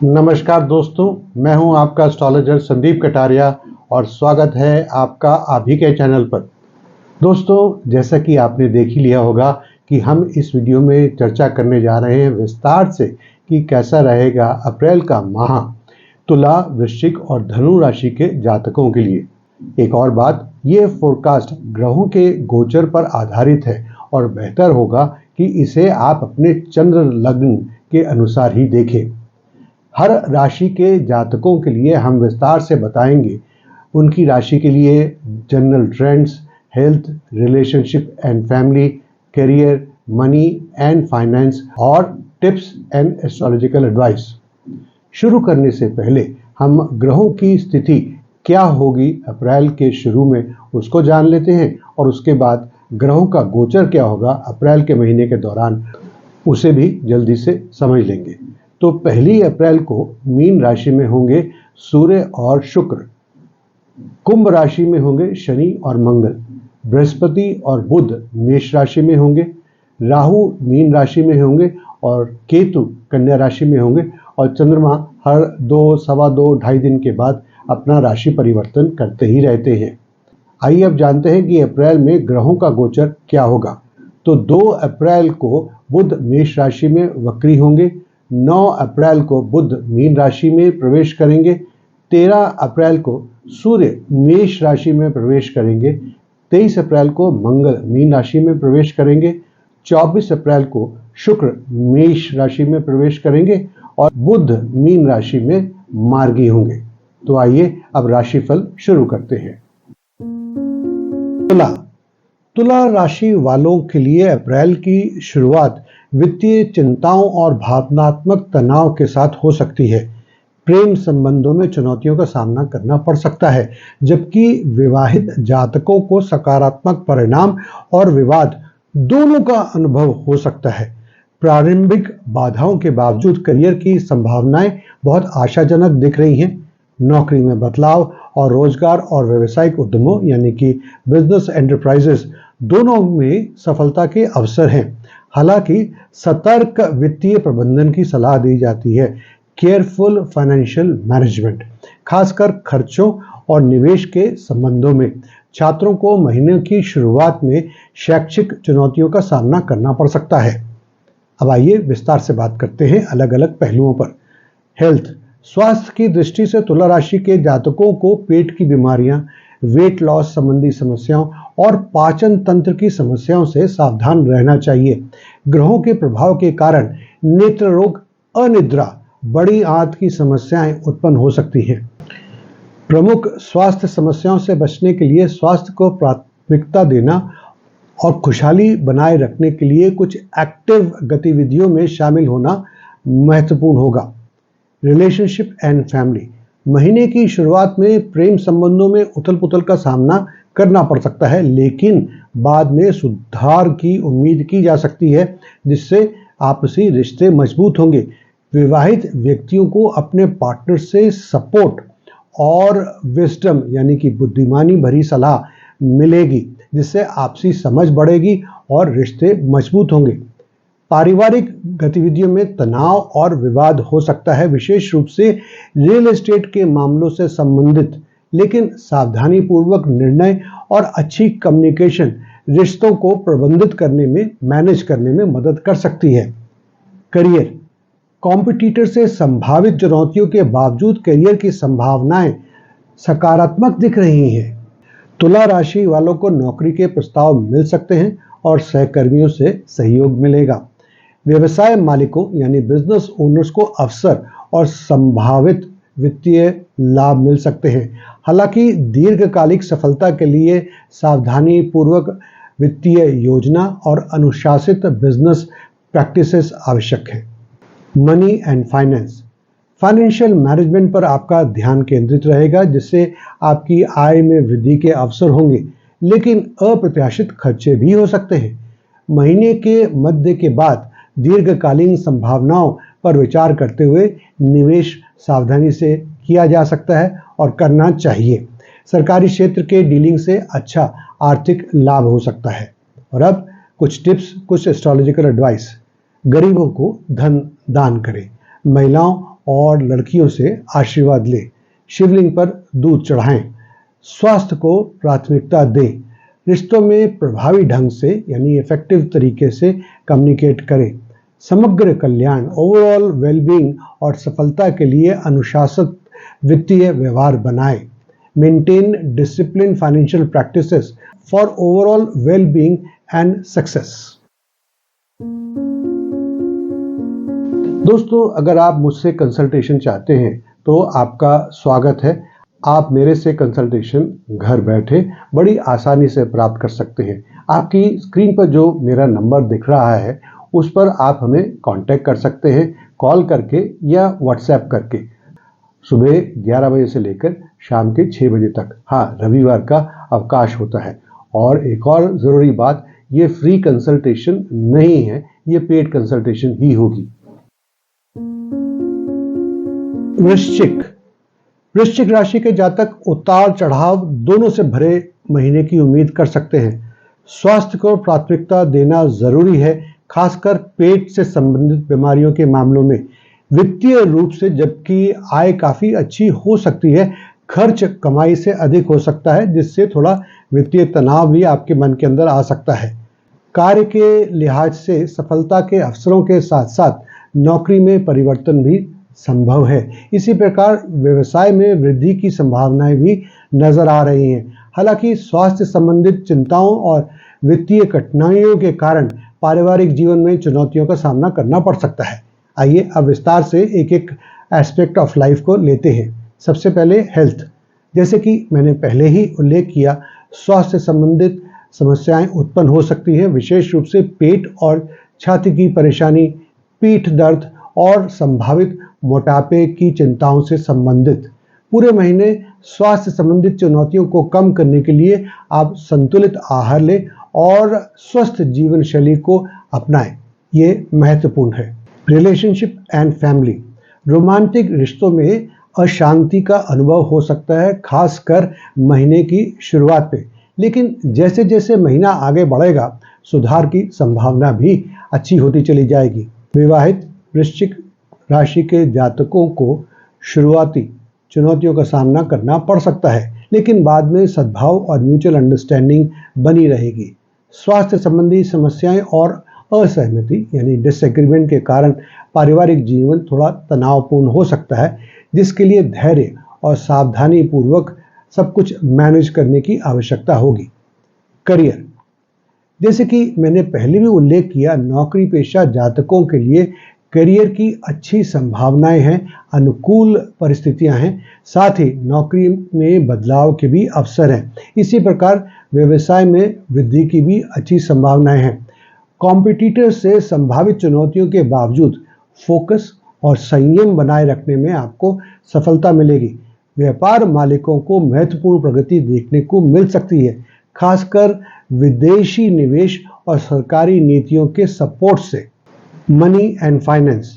नमस्कार दोस्तों, मैं हूं आपका एस्ट्रोलॉजर संदीप कटारिया और स्वागत है आपका आप ही के चैनल पर। दोस्तों, जैसा कि आपने देख ही लिया होगा कि हम इस वीडियो में चर्चा करने जा रहे हैं विस्तार से कि कैसा रहेगा अप्रैल का माह तुला, वृश्चिक और धनु राशि के जातकों के लिए। एक और बात, ये फोरकास्ट ग्रहों के गोचर पर आधारित है और बेहतर होगा कि इसे आप अपने चंद्र लग्न के अनुसार ही देखें। हर राशि के जातकों के लिए हम विस्तार से बताएंगे उनकी राशि के लिए general trends, health, relationship and family, career, money and finance और टिप्स एंड एस्ट्रोलॉजिकल एडवाइस। शुरू करने से पहले हम ग्रहों की स्थिति क्या होगी अप्रैल के शुरू में उसको जान लेते हैं और उसके बाद ग्रहों का गोचर क्या होगा अप्रैल के महीने के दौरान उसे भी जल्दी से समझ लेंगे। तो 1 अप्रैल को मीन राशि में होंगे सूर्य और शुक्र, कुंभ राशि में होंगे शनि और मंगल, बृहस्पति और बुध मेष राशि में होंगे, राहु मीन राशि में होंगे और केतु कन्या राशि में होंगे और चंद्रमा हर 2, सवा 2, 2.5 दिन के बाद अपना राशि परिवर्तन करते ही रहते हैं। आइए अब जानते हैं कि अप्रैल में ग्रहों का गोचर क्या होगा। तो 2 अप्रैल को बुध मेष राशि में वक्री होंगे, 9 अप्रैल को बुध मीन राशि में प्रवेश करेंगे, 13 अप्रैल को सूर्य मेष राशि में प्रवेश करेंगे, 23 अप्रैल को मंगल मीन राशि में प्रवेश करेंगे, 24 अप्रैल को शुक्र मेष राशि में प्रवेश करेंगे और बुध मीन राशि में मार्गी होंगे। तो आइए अब राशिफल शुरू करते हैं। तुला राशि वालों के लिए अप्रैल की शुरुआत वित्तीय चिंताओं और भावनात्मक तनाव के साथ हो सकती है। प्रेम संबंधों में चुनौतियों का सामना करना पड़ सकता है, जबकि विवाहित जातकों को सकारात्मक परिणाम और विवाद दोनों का अनुभव हो सकता है। प्रारंभिक बाधाओं के बावजूद करियर की संभावनाएं बहुत आशाजनक दिख रही हैं। नौकरी में बदलाव और रोजगार और व्यवसायिक उद्यमों यानी कि बिजनेस एंटरप्राइजेस दोनों में सफलता के अवसर हैं। हालांकि सतर्क वित्तीय प्रबंधन की सलाह दी जाती है। केयरफुल फाइनेंशियल मैनेजमेंट, खासकर खर्चों और निवेश के संबंधों में। छात्रों को महीने की शुरुआत में शैक्षिक चुनौतियों का सामना करना पड़ सकता है। अब आइए विस्तार से बात करते हैं अलग अलग पहलुओं पर। हेल्थ, स्वास्थ्य की दृष्टि से तुला राशि के जातकों को पेट की बीमारियां, वेट लॉस संबंधी समस्याओं और पाचन तंत्र की समस्याओं से सावधान रहना चाहिए। ग्रहों के प्रभाव के कारण नेत्र रोग, अनिद्रा, बड़ी आंत की समस्याएं उत्पन्न हो सकती हैं। प्रमुख स्वास्थ्य समस्याओं से बचने के लिए स्वास्थ्य को प्राथमिकता देना और खुशहाली बनाए रखने के लिए कुछ एक्टिव गतिविधियों में शामिल होना महत्वपूर्ण होगा। रिलेशनशिप एंड फैमिली, महीने की शुरुआत में प्रेम संबंधों में उथल पुथल का सामना करना पड़ सकता है, लेकिन बाद में सुधार की उम्मीद की जा सकती है, जिससे आपसी रिश्ते मजबूत होंगे। विवाहित व्यक्तियों को अपने पार्टनर से सपोर्ट और विजडम यानी कि बुद्धिमानी भरी सलाह मिलेगी, जिससे आपसी समझ बढ़ेगी और रिश्ते मजबूत होंगे। पारिवारिक गतिविधियों में तनाव और विवाद हो सकता है, विशेष रूप से रियल एस्टेट के मामलों से संबंधित, लेकिन सावधानी पूर्वक निर्णय और अच्छी कम्युनिकेशन रिश्तों को प्रबंधित करने में, मैनेज करने में मदद कर सकती है। करियर, कॉम्पिटिटर से संभावित चुनौतियों के बावजूद करियर की संभावनाएं सकारात्मक दिख रही हैं। तुला राशि वालों को नौकरी के प्रस्ताव मिल सकते हैं और सहकर्मियों से सहयोग मिलेगा। व्यवसाय मालिकों यानी बिजनेस ओनर्स को अवसर और संभावित वित्तीय लाभ मिल सकते हैं। हालांकि दीर्घकालिक सफलता के लिए सावधानी पूर्वक वित्तीय योजना और अनुशासित बिजनेस प्रैक्टिसेस आवश्यक है। Money and finance, financial management पर आपका ध्यान केंद्रित रहेगा, जिससे आपकी आय में वृद्धि के अवसर होंगे, लेकिन अप्रत्याशित खर्चे भी हो सकते हैं। महीने के मध्य के बाद दीर्घकालीन संभावनाओं पर विचार करते हुए निवेश सावधानी से किया जा सकता है और करना चाहिए। सरकारी क्षेत्र के डीलिंग से अच्छा आर्थिक लाभ हो सकता है। और अब कुछ टिप्स, कुछ एस्ट्रोलॉजिकल एडवाइस। गरीबों को धन दान करें। महिलाओं और लड़कियों से आशीर्वाद लें। शिवलिंग पर दूध चढ़ाएं। स्वास्थ्य को प्राथमिकता दें। रिश्तों में प्रभावी ढंग से यानी इफेक्टिव तरीके से कम्युनिकेट करें। समग्र कल्याण ओवरऑल वेलबींग और सफलता के लिए अनुशासित वित्तीय व्यवहार बनाएं। Maintain discipline financial practices for overall wellbeing and success. दोस्तों, अगर आप मुझसे कंसल्टेशन चाहते हैं तो आपका स्वागत है। आप मेरे से कंसल्टेशन घर बैठे बड़ी आसानी से प्राप्त कर सकते हैं। आपकी स्क्रीन पर जो मेरा नंबर दिख रहा है उस पर आप हमें कांटेक्ट कर सकते हैं, कॉल करके या व्हाट्सएप करके। सुबह 11 बजे से लेकर शाम के 6 बजे तक, हाँ, रविवार का अवकाश होता है। और एक और ज़रूरी बात, ये फ्री कंसल्टेशन नहीं है, ये पेड कंसल्टेशन ही होगी। वृश्चिक राशि के जातक उतार चढ़ाव दोनों से भरे महीने की उम्मीद कर सकते हैं। स्वास्थ्य को प्राथमिकता देना जरूरी है, खासकर पेट से संबंधित बीमारियों के मामलों में। वित्तीय रूप से जबकि आय काफी अच्छी हो सकती है, खर्च कमाई से अधिक हो सकता है, जिससे थोड़ा वित्तीय तनाव भी आपके मन के अंदर आ सकता है। कार्य के लिहाज से सफलता के अवसरों के साथ साथ नौकरी में परिवर्तन भी संभव है। इसी प्रकार व्यवसाय में वृद्धि की संभावनाएं भी नजर आ रही हैं। हालांकि स्वास्थ्य संबंधित चिंताओं और वित्तीय कठिनाइयों के कारण पारिवारिक जीवन में चुनौतियों का सामना करना पड़ सकता है। आइए अब विस्तार से एक एक एस्पेक्ट ऑफ लाइफ को लेते हैं। सबसे पहले हेल्थ। जैसे कि मैंने पहले ही उल्लेख किया, स्वास्थ्य संबंधित समस्याएं उत्पन्न हो सकती हैं, विशेष रूप से पेट और छाती की परेशानी, पीठ दर्द और संभावित मोटापे की चिंताओं से संबंधित। पूरे महीने स्वास्थ्य संबंधित चुनौतियों को कम करने के लिए आप संतुलित आहार लें और स्वस्थ जीवन शैली को अपनाएं, ये महत्वपूर्ण है। Relationship and family. रोमांटिक रिश्तों में अशांति का अनुभव हो सकता है, खासकर महीने की शुरुआत पे, लेकिन जैसे जैसे महीना आगे बढ़ेगा सुधार की संभावना भी अच्छी होती चली जाएगी। विवाहित वृश्चिक राशि के जातकों को शुरुआती चुनौतियों का सामना करना पड़ सकता है, लेकिन बाद में सद्भाव और म्यूचुअल अंडरस्टैंडिंग बनी रहेगी। स्वास्थ्य संबंधी समस्याएं और असहमति यानी डिसएग्रीमेंट के कारण पारिवारिक जीवन थोड़ा तनावपूर्ण हो सकता है, जिसके लिए धैर्य और सावधानी पूर्वक सब कुछ मैनेज करने की आवश्यकता होगी। करियर। जैसे कि मैंने पहले भी उल्लेख किया, नौकरी पेशा जातकों के लिए करियर की अच्छी संभावनाएं हैं, अनुकूल परिस्थितियां हैं, साथ ही नौकरी में बदलाव के भी अवसर हैं। इसी प्रकार व्यवसाय में वृद्धि की भी अच्छी संभावनाएं हैं। कॉम्पिटिटर से संभावित चुनौतियों के बावजूद फोकस और संयम बनाए रखने में आपको सफलता मिलेगी। व्यापार मालिकों को महत्वपूर्ण प्रगति देखने को मिल सकती है, खासकर विदेशी निवेश और सरकारी नीतियों के सपोर्ट से। Money and finance.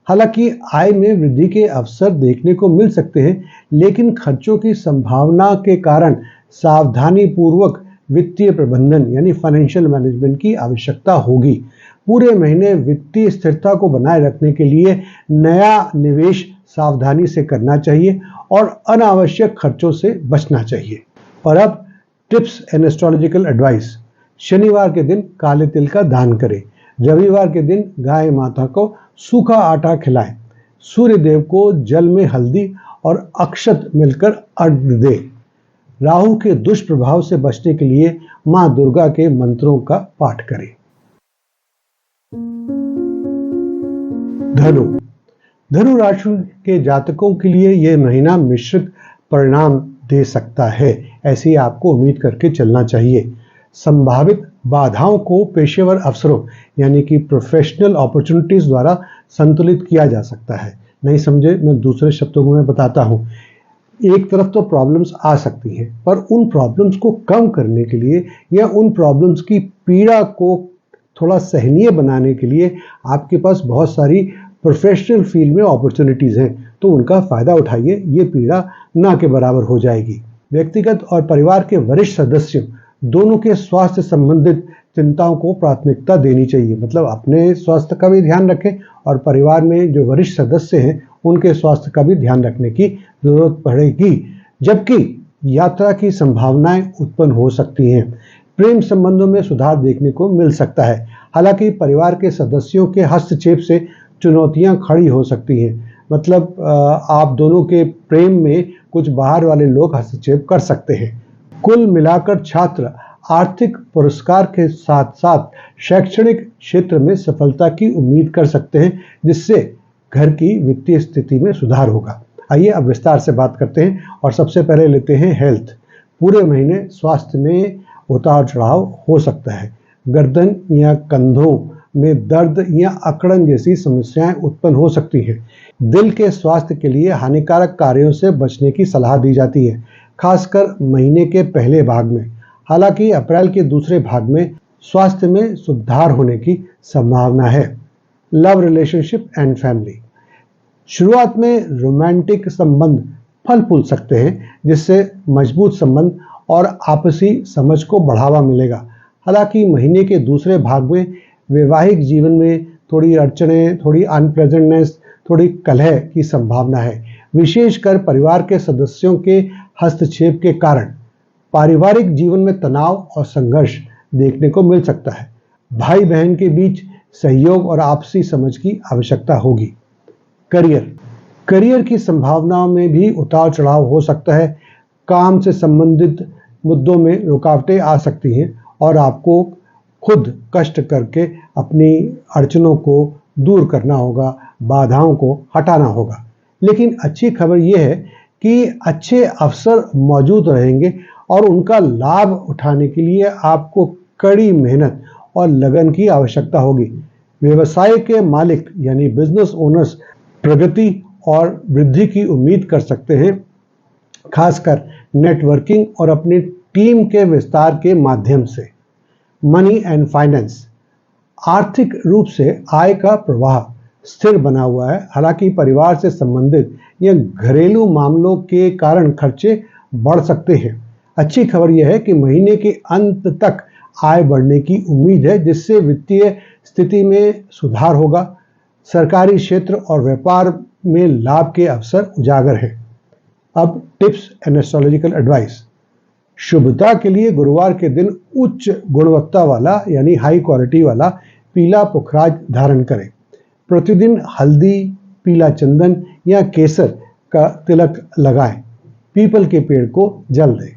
हालांकि आय में वृद्धि के अवसर देखने को मिल सकते हैं, लेकिन खर्चों की संभावना के कारण सावधानी पूर्वक वित्तीय प्रबंधन यानी फाइनेंशियल मैनेजमेंट की आवश्यकता होगी। पूरे महीने वित्तीय स्थिरता को बनाए रखने के लिए नया निवेश सावधानी से करना चाहिए और अनावश्यक खर्चों से बचना चाहिए। और अब टिप्स एंड एस्ट्रोलॉजिकल एडवाइस। शनिवार के दिन काले तिल का दान करें। रविवार के दिन गाय माता को सूखा आटा खिलाएं। सूर्य देव को जल में हल्दी और अक्षत मिलकर अर्घ्य दें। राहु के दुष्प्रभाव से बचने के लिए मां दुर्गा के मंत्रों का पाठ करें। धनु राशि के जातकों के लिए यह महीना मिश्रित परिणाम दे सकता है, ऐसी आपको उम्मीद करके चलना चाहिए। संभावित बाधाओं को पेशेवर अवसरों यानी कि प्रोफेशनल अपॉर्चुनिटीज द्वारा संतुलित किया जा सकता है। नहीं समझे, मैं दूसरे शब्दों में बताता हूं। एक तरफ तो प्रॉब्लम्स आ सकती हैं, पर उन प्रॉब्लम्स को कम करने के लिए या उन प्रॉब्लम्स की पीड़ा को थोड़ा सहनीय बनाने के लिए आपके पास बहुत सारी प्रोफेशनल फील्ड में अपॉर्चुनिटीज हैं, तो उनका फायदा उठाइए, ये पीड़ा ना के बराबर हो जाएगी। व्यक्तिगत और परिवार के वरिष्ठ सदस्यों दोनों के स्वास्थ्य संबंधित चिंताओं को प्राथमिकता देनी चाहिए। मतलब अपने स्वास्थ्य का भी ध्यान रखें और परिवार में जो वरिष्ठ सदस्य हैं उनके स्वास्थ्य का भी ध्यान रखने की जरूरत पड़ेगी, जबकि यात्रा की संभावनाएं उत्पन्न हो सकती हैं। प्रेम संबंधों में सुधार देखने को मिल सकता है। हालांकि परिवार के सदस्यों के हस्तक्षेप से चुनौतियां खड़ी हो सकती हैं। मतलब आप दोनों के प्रेम में कुछ बाहर वाले लोग हस्तक्षेप कर सकते हैं। कुल मिलाकर छात्र आर्थिक पुरस्कार के साथ साथ शैक्षणिक क्षेत्र में सफलता की उम्मीद कर सकते हैं, जिससे घर की वित्तीय स्थिति में सुधार होगा। आइए अब विस्तार से बात करते हैं और सबसे पहले लेते हैं हेल्थ। पूरे महीने स्वास्थ्य में उतार चढ़ाव हो सकता है। गर्दन या कंधों में दर्द या अकड़न जैसी समस्याएं उत्पन्न हो सकती हैं। दिल के स्वास्थ्य के लिए हानिकारक कार्यों से बचने की सलाह दी जाती है, खासकर महीने के पहले भाग में। हालांकि अप्रैल के दूसरे भाग में स्वास्थ्य में सुधार होने की संभावना है। Love relationship and family. शुरुआत में रोमांटिक संबंध फल फूल सकते हैं, जिससे मजबूत संबंध और आपसी समझ को बढ़ावा मिलेगा। हालांकि महीने के दूसरे भाग में वैवाहिक जीवन में थोड़ी अड़चनें, थोड़ी अनप्लेजेंटनेस, थोड़ी कलह की संभावना है, विशेषकर परिवार के सदस्यों के हस्तक्षेप के कारण। पारिवारिक जीवन में तनाव और संघर्ष देखने को मिल सकता है। भाई बहन के बीच सहयोग और आपसी समझ की आवश्यकता होगी। करियर की संभावनाओं में भी उतार चढ़ाव हो सकता है। काम से संबंधित मुद्दों में रुकावटें आ सकती हैं और आपको खुद कष्ट करके अपनी अड़चनों को दूर करना होगा, बाधाओं को हटाना होगा। लेकिन अच्छी खबर यह है कि अच्छे अवसर मौजूद रहेंगे और उनका लाभ उठाने के लिए आपको कड़ी मेहनत और लगन की आवश्यकता होगी। व्यवसाय के मालिक यानी बिजनेस ओनर्स प्रगति और वृद्धि की उम्मीद कर सकते हैं, खासकर नेटवर्किंग और अपनी टीम के विस्तार के माध्यम से। Money and finance. आर्थिक रूप से आय का प्रवाह स्थिर बना हुआ है। हालांकि परिवार से संबंधित या घरेलू मामलों के कारण खर्चे बढ़ सकते हैं। अच्छी खबर यह है कि महीने के अंत तक आय बढ़ने की उम्मीद है, जिससे वित्तीय स्थिति में सुधार होगा। सरकारी क्षेत्र और व्यापार में लाभ के अवसर उजागर हैं। अब टिप्स एंड एस्ट्रोलॉजिकल एडवाइस। शुभता के लिए गुरुवार के दिन उच्च गुणवत्ता वाला यानी हाई क्वालिटी वाला पीला पुखराज धारण करें। प्रतिदिन हल्दी, पीला चंदन या केसर का तिलक लगाएं। पीपल के पेड़ को जल दें।